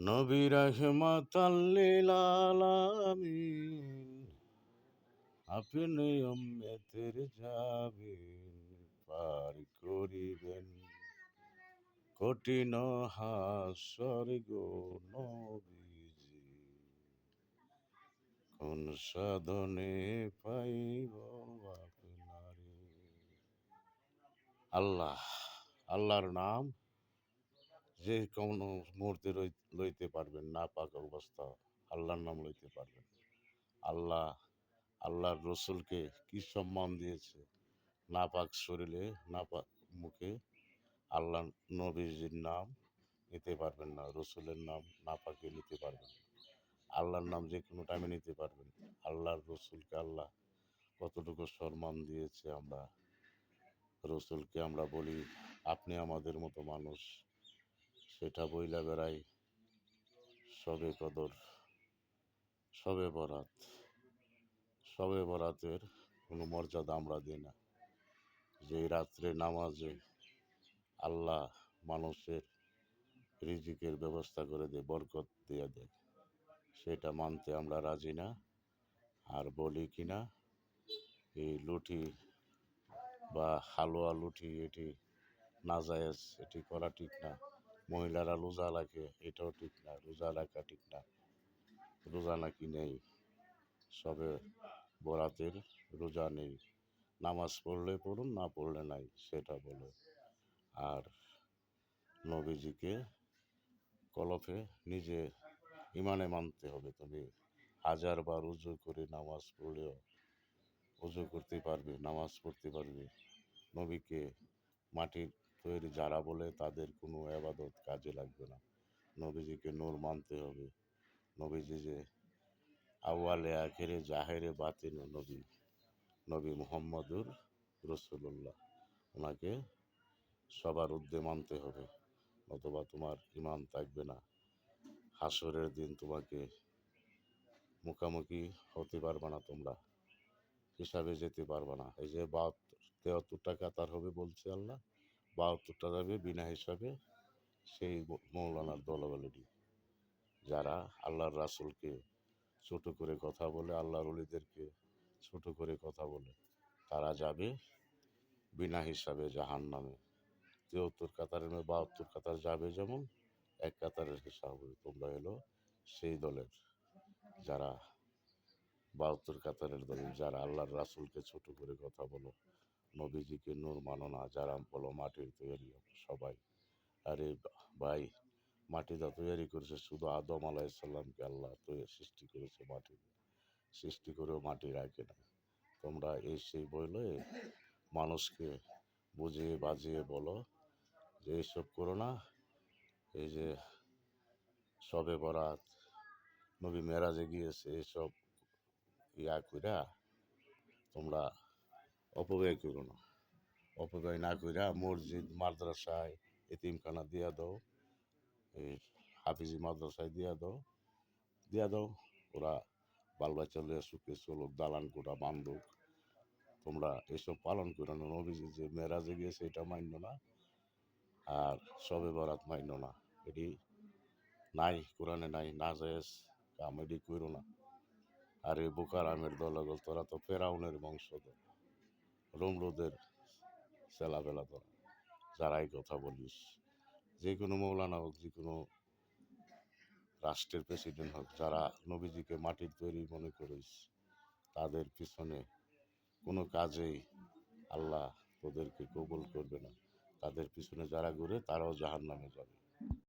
নবী রাহমাতাল লিল আলামিন, আপনি উম্মতের যাবেন, পার করিবেন কঠিন হাসর গো নবীজি। কোন সাধনে পাইব আপনারে। আল্লাহ, আল্লাহর নাম যে কোনো মুহূর্তে লইতে পারবেন, না পাক অবস্থা আল্লাহর নাম লইতে পারবেন। আল্লাহ আল্লাহর রসুলকে কি সম্মান দিয়েছে, না পাক শরীরে, না পাক মুখে আল্লাহ নবীজির নাম নিতে পারবেন না, রসুলের নাম না পাকে নিতে পারবেন। আল্লাহর নাম যে কোনো টাইমে নিতে পারবেন। আল্লাহর রসুলকে আল্লাহ কতটুকু সম্মান দিয়েছে, আমরা রসুলকে আমরা বলি আপনি আমাদের মতো মানুষ, সেটা বইলা বেড়াই সবে কদর, সবে বরাত। সবে বরাতের কোনো মর্যাদা আমরা দিই না। যে রাত্রে নামাজে আল্লাহ মানুষের রিজিকের ব্যবস্থা করে দেয়, বরকত দিয়ে দেয়, সেটা মানতে আমরা রাজি না। আর বলি কিনা এই লুঠি বা হালুয়া লুঠি এটি নাজায়েজ, এটি করা ঠিক না। মহিলারা রোজা রাখে, এটাও ঠিক না। রোজা রাখা ঠিক না, রোজা নাকি নেই, সবে বরাতের রোজা নেই। নামাজ পড়লে পড়ুন, না পড়লে নাই, সেটা বলে। আর নবীজিকে কলফে নিজে ইমানে মানতে হবে। তুমি 1000 বার উজু করে নামাজ পড়লেও উজু করতে পারবে, নামাজ পড়তে পারবে। নবীকে মাটির তৈরি যারা বলে তাদের কোনো এবাদত কাজে লাগবে না। নবীজিকে নূর মানতে হবে। নবীজি যে আউয়ালে আখেরে জাহেরে বাতিন নবী, নবী মুহাম্মদুর রসুল্লাহ, ওনাকে সবার ঊর্ধ্বে মানতে হবে, নতুবা তোমার ইমান থাকবে না। হাসরের দিন তোমাকে মুখামুখি হতে পারবে না, তোমরা হিসাবে যেতে পারবে না। এই যে 73টা কাতার হবে বলছে আল্লাহ, 72টা যাবে বিনা হিসাবে। সেই মৌলানার দলবলেরই যারা আল্লাহর রাসূলকে ছোট করে কথা বলে, আল্লাহর ওলিদেরকে ছোট করে কথা বলে, তারা যাবে বিনা হিসাবে জাহান্নামে। 73 কাতারের 72 কাতার যাবে যেমন, এক কাতারের হিসাব হবে। তোমরা এলো সেই দলের, যারা 72 কাতারের দলের, যারা আল্লাহর রাসূলকে ছোট করে কথা বলো, নবীজিকে নূর মানো না, যারা বলো মাটির তৈরি সবাই। আরে ভাই, মাটি যা তৈরি করেছে শুধু আদম আলাইসাল্লামকে আল্লাহ সৃষ্টি করেছে মাটি, সৃষ্টি করেও মাটি রাখে না। তোমরা এই সেই বলে মানুষকে বুঝিয়ে বাজিয়ে বলো যে এইসব করো না। এই যে সবে বরাত, নবী মেরাজে গিয়েছে, এইসব ইয়া কইরা তোমরা অপব্যয় করো না। অপব্যয় না কইরা মসজিদ মাদ্রাসায় এতিমখানা দিয়া দাও, এই হাফিজি মাদ্রাসায় দিয়া দাও। ওরা বাল বাচ্চা লইয়া সুখে চলুক, দালান কোঠা বান্ধুক। তোমরা এসব পালন করো না। নবীজি যে মেরাজে গিয়েছে এটা মান্য না, আর সবে বরাত মান্য না। এটি নাই, কোরআনে নাই, নাজায়েজ কাম, এটি করো না। আর এই বোকার আমের দলগল, তোরা তো ফেরাউনের বংশধর, রমরুদের ছেলাবেলা তোরা, যারাই কথা বলিস। যে কোনো মৌলানা হোক, যে কোনো রাষ্ট্রের প্রেসিডেন্ট হোক, যারা নবীজিকে মাটির তৈরি মনে করিস, তাদের পিছনে কোনো কাজেই আল্লাহ তোদেরকে কবুল করবে না। তাদের পিছনে যারা ঘুরে তারাও জাহান্নামে যাবে।